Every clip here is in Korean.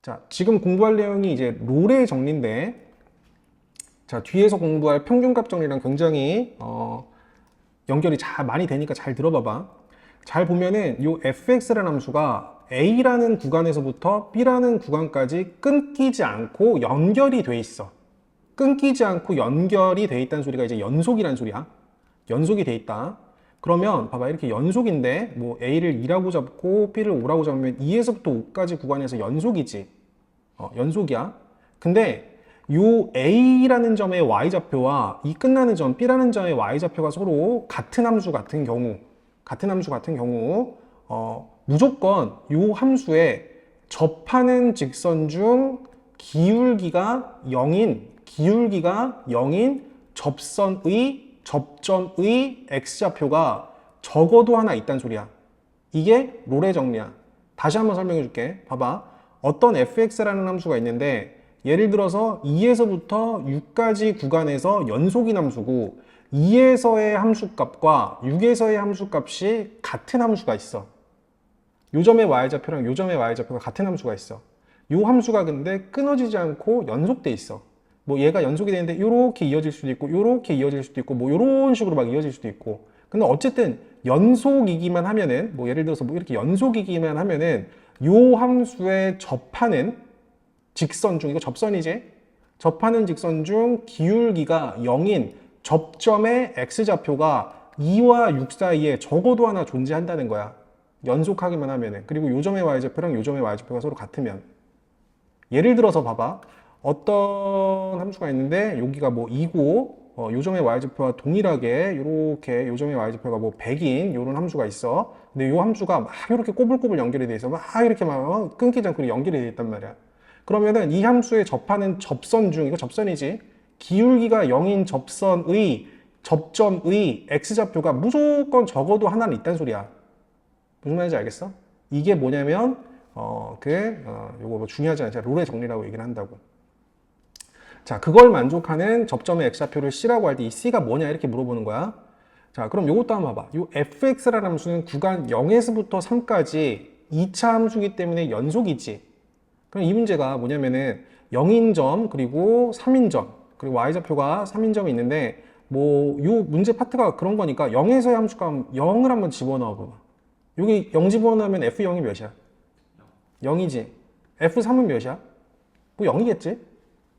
자, 지금 공부할 내용이 이제 롤의 정리인데, 자, 뒤에서 공부할 평균값 정리랑 굉장히 연결이 많이 되니까 잘 들어봐봐. 잘 보면은 요 fx라는 함수가 a라는 구간에서부터 b라는 구간까지 끊기지 않고 연결이 돼 있어. 끊기지 않고 연결이 돼 있다는 소리가 이제 연속이란 소리야. 연속이 돼 있다. 그러면 봐봐, 이렇게 연속인데 뭐 a를 2라고 잡고 b를 5라고 잡으면 2에서부터 5까지 구간에서 연속이지. 연속이야. 근데 요 a라는 점의 y좌표와 이 끝나는 점 b라는 점의 y좌표가 서로 같은 함수 같은 경우 무조건 요 함수에 접하는 직선 중 기울기가 0인 접점의 x좌표가 적어도 하나 있다는 소리야. 이게 롤의 정리야. 다시 한번 설명해 줄게. 봐봐. 어떤 fx라는 함수가 있는데 예를 들어서 2에서부터 6까지 구간에서 연속인 함수고 2에서의 함수값과 6에서의 함수값이 같은 함수가 있어. 요 점의 y좌표랑 요 점의 y좌표가 같은 함수가 있어. 요 함수가 근데 끊어지지 않고 연속돼 있어. 뭐 얘가 연속이 되는데 이렇게 이어질 수도 있고 이렇게 이어질 수도 있고 뭐 이런 식으로 막 이어질 수도 있고. 근데 어쨌든 연속이기만 하면은 뭐 예를 들어서 뭐 이렇게 연속이기만 하면은 요 함수에 접하는 직선 중, 이거 접선이지? 접하는 직선 중 기울기가 0인 접점의 x좌표가 2와 6 사이에 적어도 하나 존재한다는 거야. 연속하기만 하면은. 그리고 요 점의 y좌표랑 요 점의 y좌표가 서로 같으면. 예를 들어서 봐봐. 어떤 함수가 있는데 여기가 뭐 2고 요 점의 y좌표와 동일하게 이렇게 요 점의 y좌표가 뭐 100인 이런 함수가 있어. 근데 요 함수가 막 이렇게 꼬불꼬불 연결이 돼 있어. 막 이렇게 막 끊기지 않고 연결이 돼 있단 말이야. 그러면은 이 함수에 접하는 접선 중, 이거 접선이지? 기울기가 0인 접점의 x좌표가 무조건 적어도 하나는 있다는 소리야. 무슨 말인지 알겠어? 이게 뭐냐면 요거 뭐 중요하지 않지? 롤의 정리라고 얘기를 한다고. 자, 그걸 만족하는 접점의 x좌표를 c라고 할 때 이 c가 뭐냐 이렇게 물어보는 거야. 자, 그럼 요것도 한번 봐봐. 요 fx라는 함수는 구간 0에서부터 3까지 2차 함수이기 때문에 연속이지. 그럼 이 문제가 뭐냐면은 0인점 그리고 3인점 그리고 y좌표가 3인점이 있는데 뭐 요 문제 파트가 그런 거니까 0에서의 함수값 0을 한번 집어넣어 봐봐. 여기 0 집어넣으면 f0이 몇이야? 0이지. f3은 몇이야? 뭐 0이겠지?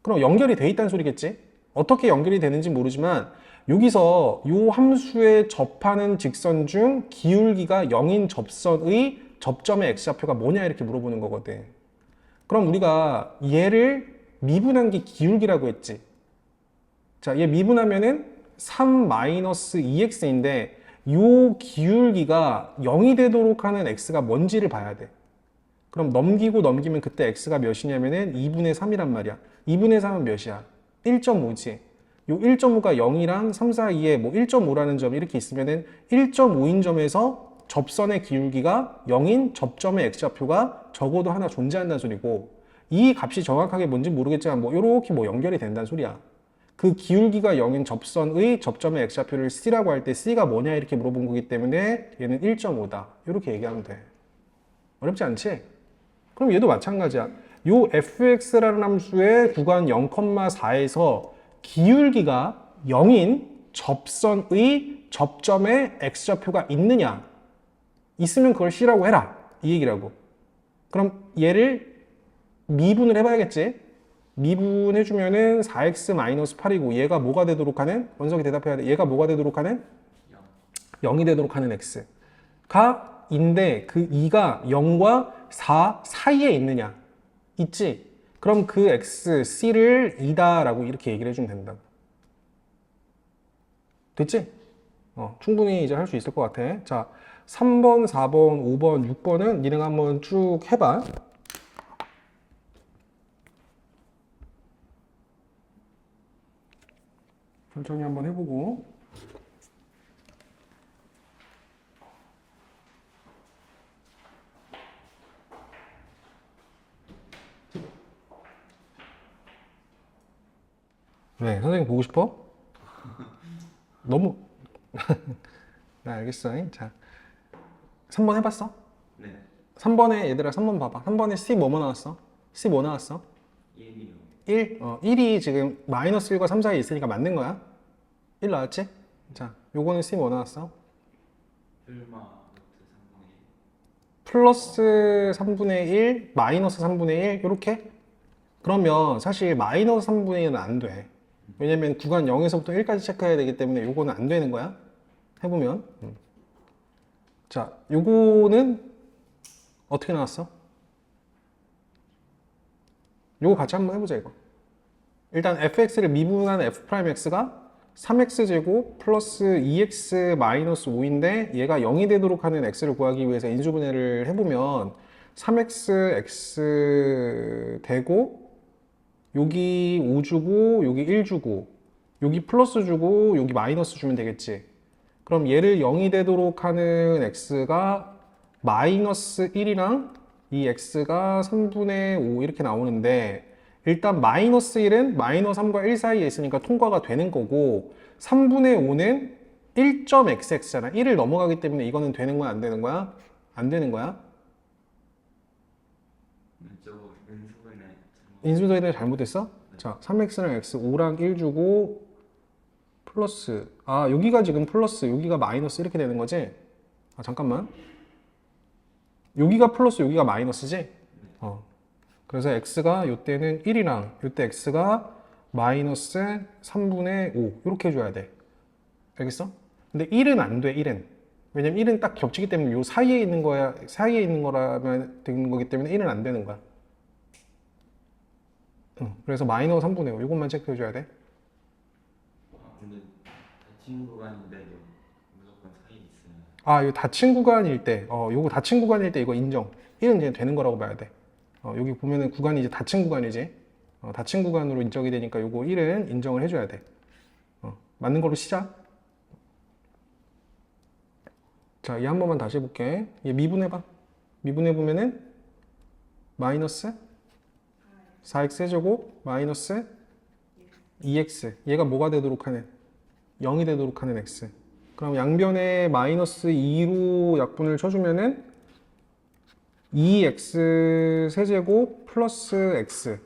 그럼 연결이 돼 있다는 소리겠지? 어떻게 연결이 되는지 모르지만 여기서 요 함수에 접하는 직선 중 기울기가 0인 접선의 접점의 x좌표가 뭐냐 이렇게 물어보는 거거든. 그럼 우리가 얘를 미분한 게 기울기라고 했지. 자, 얘 미분하면은 3-2x인데 요 기울기가 0이 되도록 하는 x가 뭔지를 봐야 돼. 그럼 넘기면 그때 x가 몇이냐면은 2분의 3이란 말이야. 2분의 3은 몇이야? 1.5지. 요 1.5가 0이랑 3, 4, 2에 뭐 1.5라는 점이 이렇게 있으면은 1.5인 점에서 접선의 기울기가 0인 접점의 x좌표가 적어도 하나 존재한다는 소리고 이 값이 정확하게 뭔지 모르겠지만 뭐 이렇게 뭐 연결이 된다는 소리야. 그 기울기가 0인 접선의 접점의 x좌표를 c라고 할 때 c가 뭐냐 이렇게 물어본 거기 때문에 얘는 1.5다. 이렇게 얘기하면 돼. 어렵지 않지? 그럼 얘도 마찬가지야. 요 fx라는 함수의 구간 0,4에서 기울기가 0인 접선의 접점의 x좌표가 있느냐? 있으면 그걸 c라고 해라. 이 얘기라고. 그럼 얘를 미분을 해봐야겠지? 미분해주면은 4x-8이고 얘가 뭐가 되도록 하는? 원석이 대답해야 돼. 얘가 뭐가 되도록 하는? 0이 되도록 하는 x가 인데 그 2가 0과 4 사이에 있느냐? 있지? 그럼 그 x, c를 2다라고 이렇게 얘기를 해주면 된다고. 됐지? 충분히 이제 할 수 있을 것 같아. 자, 3번, 4번, 5번, 6번은 니네가 한번 쭉 해봐. 천천히 한번 해보고. 왜? 선생님 보고 싶어? 너무. 네, 알겠어. 자, 3번 해봤어? 네. 3번에 얘들아 3번 봐봐. 3번에 C 뭐뭐 나왔어? C 뭐 나왔어? 1이요. 1? 1이 지금 마이너스 1과 3 사이에 있으니까 맞는 거야. 1 나왔지? 자, 요거는 C 뭐 나왔어? 설마 루트 3분의 1. 플러스 3분의 1, 마이너스 3분의 1 이렇게? 그러면 사실 마이너스 3분의 1은 안 돼. 왜냐면 구간 0에서부터 1까지 체크해야 되기 때문에 요거는 안 되는 거야. 해보면. 자, 요거는 어떻게 나왔어? 요거 같이 한번 해보자, 이거. 일단 fx를 미분한 f'x가 3x제곱 플러스 2x 마이너스 5인데 얘가 0이 되도록 하는 x를 구하기 위해서 인수분해를 해보면 3x x 되고 여기 5 주고 여기 1 주고 여기 플러스 주고 여기 마이너스 주면 되겠지. 그럼 얘를 0이 되도록 하는 x가 마이너스 1이랑 이 x가 3분의 5 이렇게 나오는데 일단 마이너스 1은 마이너스 3과 1 사이에 있으니까 통과가 되는 거고 3분의 5는 1.xx잖아. 1을 넘어가기 때문에 이거는 되는 거야 안 되는 거야? 안 되는 거야? 저 인수분해 인수분해를 잘못했어? 자, 3x랑 x 5랑 1 주고 플러스 여기가 지금 플러스 여기가 마이너스 이렇게 되는 거지? 잠깐만 여기가 플러스 여기가 마이너스지? 그래서 x가 이때는 1이랑 이때 x가 마이너스 3분의 5 이렇게 해줘야 돼. 알겠어? 근데 1은 안 돼, 1은. 왜냐면 1은 딱 겹치기 때문에 요 사이에 있는 거야, 사이에 있는 거라면 되는 거기 때문에 1은 안 되는 거야. 그래서 마이너스 3분의 5 이것만 체크해줘야 돼. 근데 닫힌 구간인데도 무조건 사이 있어요. 이거 닫힌 구간일 때, 요거 닫힌 구간일 때 이거 인정. 1은 이제 되는 거라고 봐야 돼. 여기 보면은 구간이 이제 닫힌 구간이지. 닫힌 구간으로 인정이 되니까 요거 1은 인정을 해줘야 돼. 맞는 거로 시작. 자, 얘 한 번만 다시 해볼게. 얘 미분해봐. 미분해보면은 마이너스 4x제곱 마이너스 2x. 얘가 뭐가 되도록 하는? 0이 되도록 하는 x. 그럼 양변에 마이너스 2로 약분을 쳐주면은 2x 세제곱 플러스 x.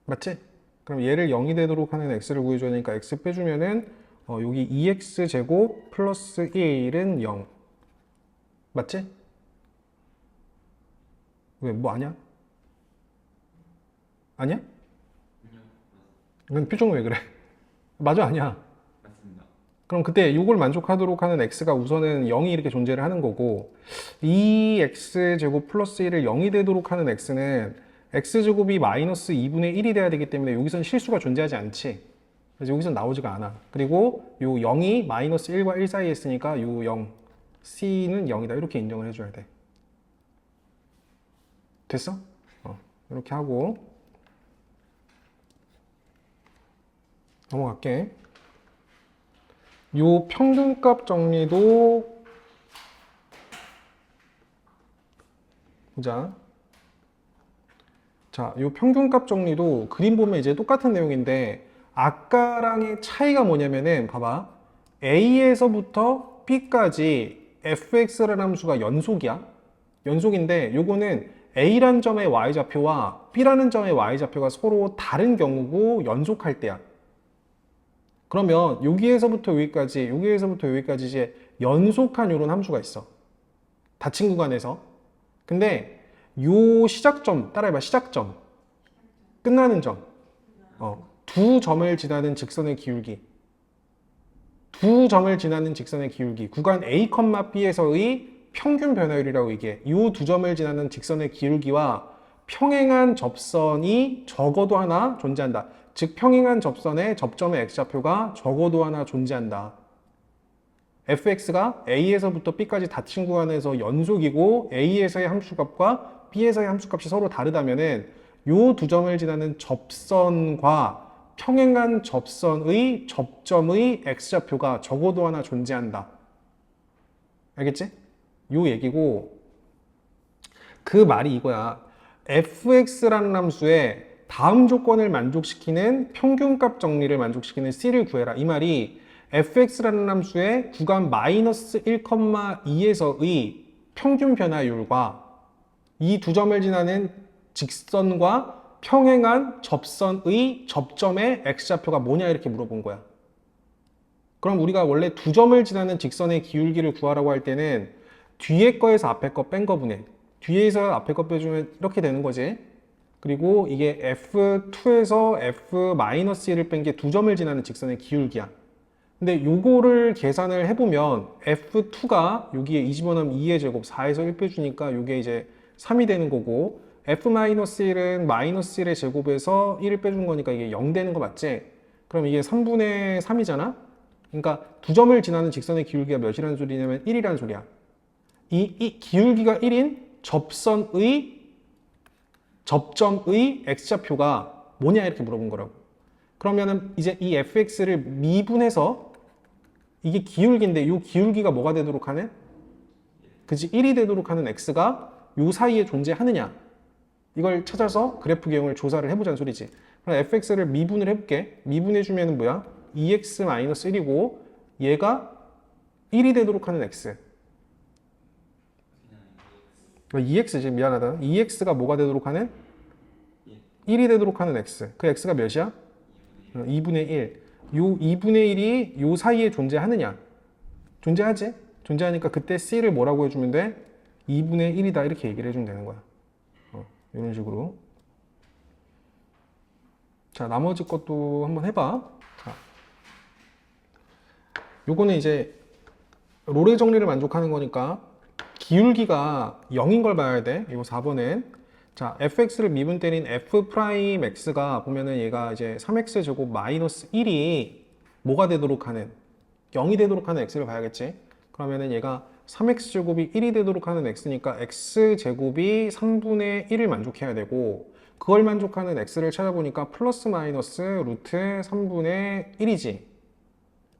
맞지? 그럼 얘를 0이 되도록 하는 x를 구해줘야 되니까 x 빼주면은 여기 2x 제곱 플러스 1은 0. 맞지? 왜? 뭐 아니야? 아니야? 아니요. 넌 표정 왜 그래? 맞아 아니야? 맞습니다. 그럼 그때 이걸 만족하도록 하는 x가 우선은 0이 이렇게 존재를 하는 거고 2x제곱 플러스 1을 0이 되도록 하는 x는 x제곱이 마이너스 2분의 1이 돼야 되기 때문에 여기선 실수가 존재하지 않지. 그래서 여기선 나오지가 않아. 그리고 요 0이 마이너스 1과 1 사이에 있으니까 요 0, c는 0이다. 이렇게 인정을 해줘야 돼. 됐어? 이렇게 하고 넘어갈게. 요 평균값 정리도 보자. 자, 요 평균값 정리도 그림 보면 이제 똑같은 내용인데 아까랑의 차이가 뭐냐면은 봐봐. A에서부터 B까지 fx라는 함수가 연속이야. 연속인데 요거는 A라는 점의 y좌표와 B라는 점의 y좌표가 서로 다른 경우고 연속할 때야. 그러면 여기에서부터 여기까지, 여기에서부터 여기까지 이제 연속한 이런 함수가 있어. 닫힌 구간에서. 근데 요 시작점, 따라해봐. 시작점. 끝나는 점. 두 점을 지나는 직선의 기울기. 두 점을 지나는 직선의 기울기. 구간 A, B에서의 평균 변화율이라고 얘기해. 이 두 점을 지나는 직선의 기울기와 평행한 접선이 적어도 하나 존재한다. 즉 평행한 접선의 접점의 x좌표가 적어도 하나 존재한다. fx가 a에서부터 b까지 닫힌 구간에서 연속이고 a에서의 함수값과 b에서의 함수값이 서로 다르다면은 요 두 점을 지나는 접선과 평행한 접선의 접점의 x좌표가 적어도 하나 존재한다. 알겠지? 요 얘기고 그 말이 이거야. fx라는 함수의 다음 조건을 만족시키는 평균값 정리를 만족시키는 C를 구해라. 이 말이 fx라는 함수의 구간 마이너스 1,2에서의 평균 변화율과 이 두 점을 지나는 직선과 평행한 접선의 접점의 x좌표가 뭐냐 이렇게 물어본 거야. 그럼 우리가 원래 두 점을 지나는 직선의 기울기를 구하라고 할 때는 뒤에 거에서 앞에 거 뺀 거분해. 뒤에서 앞에 거 빼주면 이렇게 되는 거지. 그리고 이게 F2에서 F-1을 뺀 게 두 점을 지나는 직선의 기울기야. 근데 요거를 계산을 해보면 F2가 여기에 2 집어넣으면 2의 제곱 4에서 1 빼주니까 요게 이제 3이 되는 거고 F-1은 마이너스 1의 제곱에서 1을 빼준 거니까 이게 0 되는 거 맞지? 그럼 이게 3분의 3이잖아? 그러니까 두 점을 지나는 직선의 기울기가 몇이라는 소리냐면 1이라는 소리야. 이 기울기가 1인 접점의 x좌표가 뭐냐 이렇게 물어본 거라고. 그러면은 이제 이 fx를 미분해서 이게 기울기인데 이 기울기가 뭐가 되도록 하는? 그치, 1이 되도록 하는 x가 요 사이에 존재하느냐 이걸 찾아서 그래프 개형을 조사를 해보자는 소리지. 그럼 fx를 미분을 해볼게. 미분해주면 뭐야? 2x-1이고 얘가 1이 되도록 하는 x. 2x지, 미안하다. 2x가 뭐가 되도록 하는? 1이 되도록 하는 x. 그 x가 몇이야? 2분의 1. 요 2분의 1이 요 사이에 존재하느냐? 존재하지? 존재하니까 그때 c를 뭐라고 해주면 돼? 2분의 1이다 이렇게 얘기를 해주면 되는 거야. 이런 식으로. 자, 나머지 것도 한번 해봐. 자, 요거는 이제 롤의 정리를 만족하는 거니까 기울기가 0인 걸 봐야 돼. 이거 4번은. 자, fx를 미분 때린 f'x가 보면은 얘가 이제 3x 제곱 마이너스 1이 뭐가 되도록 하는 0이 되도록 하는 x를 봐야겠지. 그러면은 얘가 3x 제곱이 1이 되도록 하는 x니까 x 제곱이 3분의 1을 만족해야 되고 그걸 만족하는 x를 찾아보니까 플러스 마이너스 루트 3분의 1이지.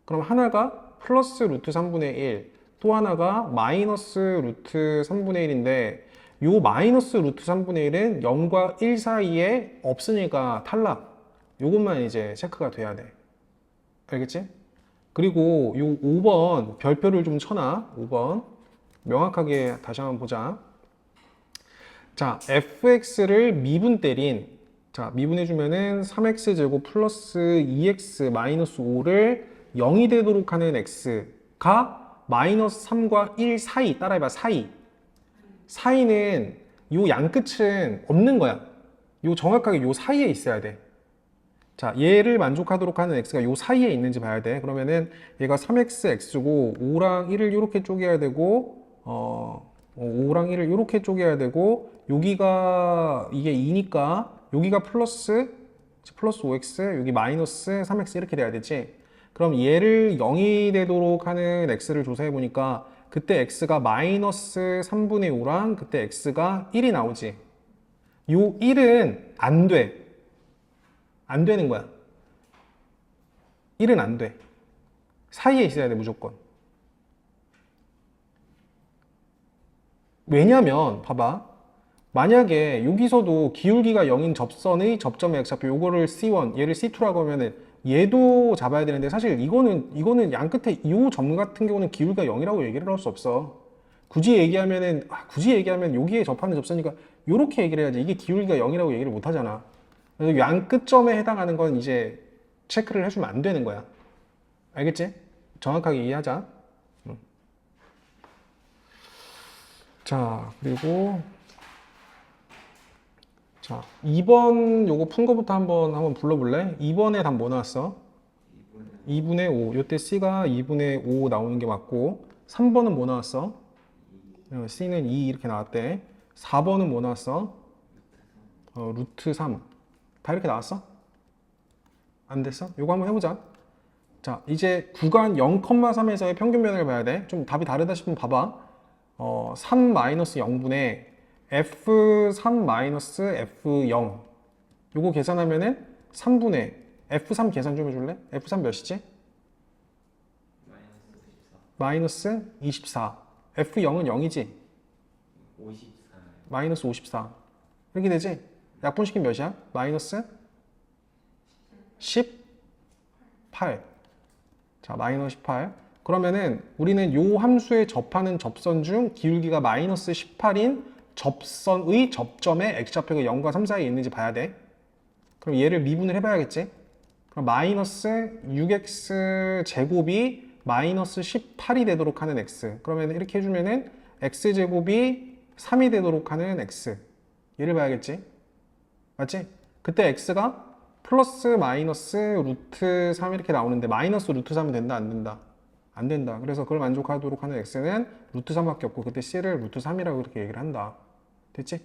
그럼 하나가 플러스 루트 3분의 1, 또 하나가 마이너스 루트 3분의 1인데 요 마이너스 루트 3분의 1은 0과 1 사이에 없으니까 탈락. 요것만 이제 체크가 돼야 돼. 알겠지? 그리고 요 5번 별표를 좀 쳐놔. 5번 명확하게 다시 한번 보자. 자, fx를 미분 때린, 자, 미분해주면은 3x 제곱 플러스 2x 마이너스 5를 0이 되도록 하는 x가 마이너스 3과 1 사이, 따라해봐, 사이는 요 양끝은 없는 거야. 요 정확하게 요 사이에 있어야 돼. 자, 얘를 만족하도록 하는 x가 요 사이에 있는지 봐야 돼. 그러면은 얘가 3x고 5랑 1을 이렇게 쪼개야 되고 5랑 1을 이렇게 쪼개야 되고 여기가 이게 2니까 여기가 플러스 5x 여기 마이너스 3x 이렇게 돼야 되지. 그럼 얘를 0이 되도록 하는 x를 조사해 보니까 그때 x가 마이너스 3분의 5랑 그때 x가 1이 나오지. 요 1은 안 돼. 안 되는 거야. 1은 안 돼. 사이에 있어야 돼, 무조건. 왜냐면 봐봐. 만약에 여기서도 기울기가 0인 접선의 접점의 x좌표 요거를 C1, 얘를 C2라고 하면은 얘도 잡아야 되는데 사실 이거는 양 끝에 이 점 같은 경우는 기울기가 0이라고 얘기를 할 수 없어. 굳이 얘기하면 여기에 접하는 접선이니까 요렇게 얘기를 해야지. 이게 기울기가 0이라고 얘기를 못 하잖아. 그래서 양 끝점에 해당하는 건 이제 체크를 해주면 안 되는 거야. 알겠지? 정확하게 이해하자. 자, 그리고 자, 2번 요거 푼 거부터 한번 불러볼래? 2번에 답 뭐 나왔어? 2분의 5. 요때 C가 2분의 5 나오는 게 맞고 3번은 뭐 나왔어? C는 2 이렇게 나왔대. 4번은 뭐 나왔어? 루트 3. 다 이렇게 나왔어? 안 됐어? 요거 한번 해보자. 자, 이제 구간 0,3에서의 평균 변화를 봐야 돼. 좀 답이 다르다 싶으면 봐봐. 3-0분의 F3-F0 요거 계산하면은 3분의 F3 계산 좀 해줄래? F3 몇이지? 마이너스 24. F0은 0이지? 54. 마이너스 54 이렇게 되지? 약분시키면 몇이야? 마이너스 18. 자, 마이너스 18. 그러면은 우리는 요 함수에 접하는 접선 중 기울기가 마이너스 18인 접선의 접점에 x좌표가 0과 3 사이에 있는지 봐야 돼. 그럼 얘를 미분을 해봐야겠지? 그럼 마이너스 6x 제곱이 마이너스 18이 되도록 하는 x. 그러면 이렇게 해주면은 x 제곱이 3이 되도록 하는 x. 얘를 봐야겠지? 맞지? 그때 x가 플러스 마이너스 루트 3 이렇게 나오는데 마이너스 루트 3은 된다 안 된다? 안 된다. 그래서 그걸 만족하도록 하는 x는 루트 3밖에 없고 그때 c를 루트 3이라고 그렇게 얘기를 한다. 됐지?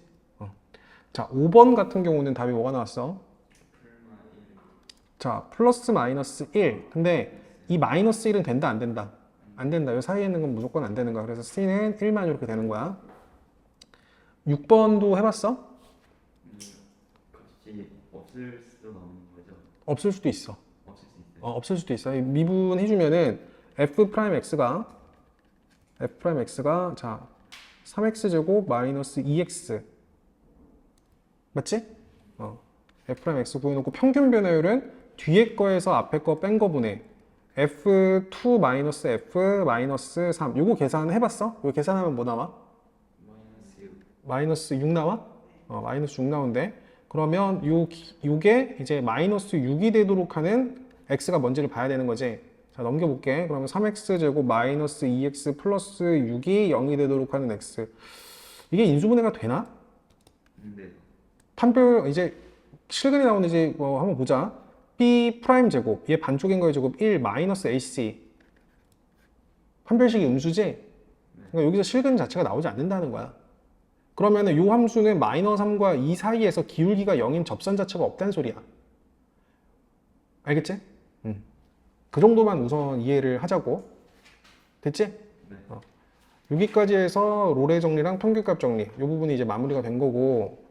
자, 5번 같은 경우는 답이 뭐가 나왔어? 자, 플러스 마이너스 1. 근데 이 마이너스 1은 된다 안 된다? 안 된다. 이 사이에 있는 건 무조건 안 되는 거야. 그래서 c는 1만 이렇게 되는 거야. 6번도 해봤어? 같이 없을 수도 나오는 거죠? 없을 수도 있어. 없을 수 있어요? 없을 수도 있어. 미분 해주면은 f'x가 자 3x 제곱 마이너스 2x 맞지? f'x 구해놓고 평균 변화율은 뒤에 거에서 앞에 거 뺀 거 분해 f2 마이너스 f 마이너스 3 요거 계산해봤어? 이거 계산하면 뭐 나와? 마이너스 6. 마이너스 6 나와? 마이너스 6 나오는데 그러면 요게 이제 마이너스 6이 되도록 하는 x가 뭔지를 봐야 되는 거지. 자, 넘겨볼게. 그러면 3x 제곱 마이너스 2x 플러스 6이 0이 되도록 하는 x. 이게 인수분해가 되나? 네. 판별 이제 실근이 나오는지 뭐 한번 보자. b 프라임 제곱 얘 반쪽인 거의 제곱 1 마이너스 ac 판별식이 음수지? 그러니까 여기서 실근 자체가 나오지 않는다는 거야. 그러면은 요 함수는 마이너스 3과 2 사이에서 기울기가 0인 접선 자체가 없다는 소리야. 알겠지? 그 정도만 우선 이해를 하자고. 됐지? 네. 여기까지 해서 롤의 정리랑 평균값 정리 이 부분이 이제 마무리가 된 거고